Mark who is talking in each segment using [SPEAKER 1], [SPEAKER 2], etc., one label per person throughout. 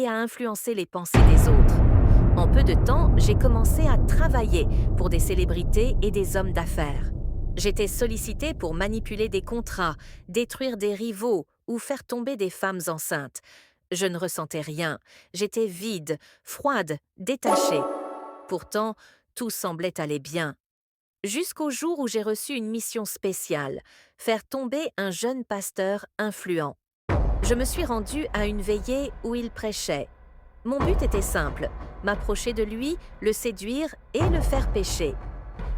[SPEAKER 1] et à influencer les pensées des autres. En peu de temps, j'ai commencé à travailler pour des célébrités et des hommes d'affaires. J'étais sollicitée pour manipuler des contrats, détruire des rivaux ou faire tomber des femmes enceintes. Je ne ressentais rien, j'étais vide, froide, détachée. Pourtant, tout semblait aller bien. Jusqu'au jour où j'ai reçu une mission spéciale, faire tomber un jeune pasteur influent. Je me suis rendue à une veillée où il prêchait. Mon but était simple, m'approcher de lui, le séduire et le faire pécher.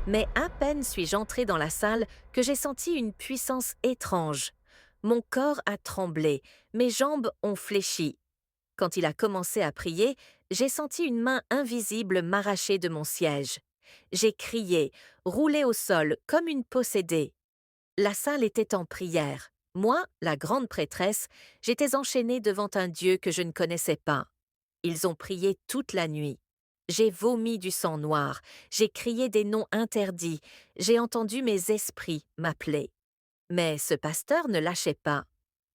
[SPEAKER 1] Mais à peine suis-je entrée dans la salle que j'ai senti une puissance étrange. Mon corps a tremblé, mes jambes ont fléchi. Quand il a commencé à prier, j'ai senti une main invisible m'arracher de mon siège. J'ai crié, roulé au sol comme une possédée. La salle était en prière. Moi, la grande prêtresse, j'étais enchaînée devant un Dieu que je ne connaissais pas. Ils ont prié toute la nuit. J'ai vomi du sang noir, j'ai crié des noms interdits, j'ai entendu mes esprits m'appeler. Mais ce pasteur ne lâchait pas.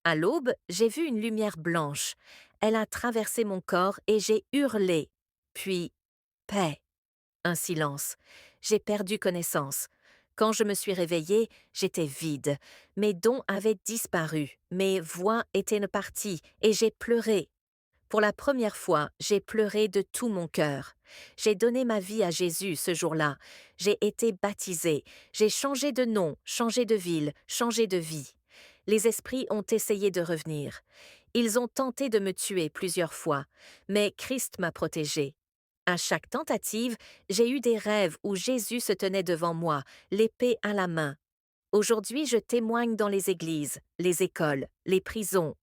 [SPEAKER 1] À l'aube, j'ai vu une lumière blanche. Elle a traversé mon corps et j'ai hurlé. Puis, paix. Un silence. J'ai perdu connaissance. Quand je me suis réveillée, j'étais vide. Mes dons avaient disparu, mes voix étaient parties et j'ai pleuré. Pour la première fois, j'ai pleuré de tout mon cœur. J'ai donné ma vie à Jésus ce jour-là. J'ai été baptisée. J'ai changé de nom, changé de ville, changé de vie. Les esprits ont essayé de revenir. Ils ont tenté de me tuer plusieurs fois, mais Christ m'a protégée. À chaque tentative, j'ai eu des rêves où Jésus se tenait devant moi, l'épée à la main. Aujourd'hui, je témoigne dans les églises, les écoles, les prisons.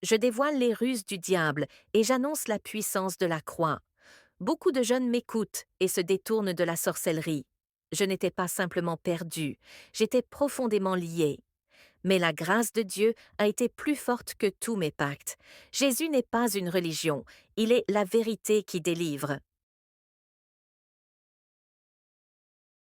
[SPEAKER 1] Je dévoile les ruses du diable et j'annonce la puissance de la croix. Beaucoup de jeunes m'écoutent et se détournent de la sorcellerie. Je n'étais pas simplement perdue, j'étais profondément liée. Mais la grâce de Dieu a été plus forte que tous mes pactes. Jésus n'est pas une religion, il est la vérité qui délivre.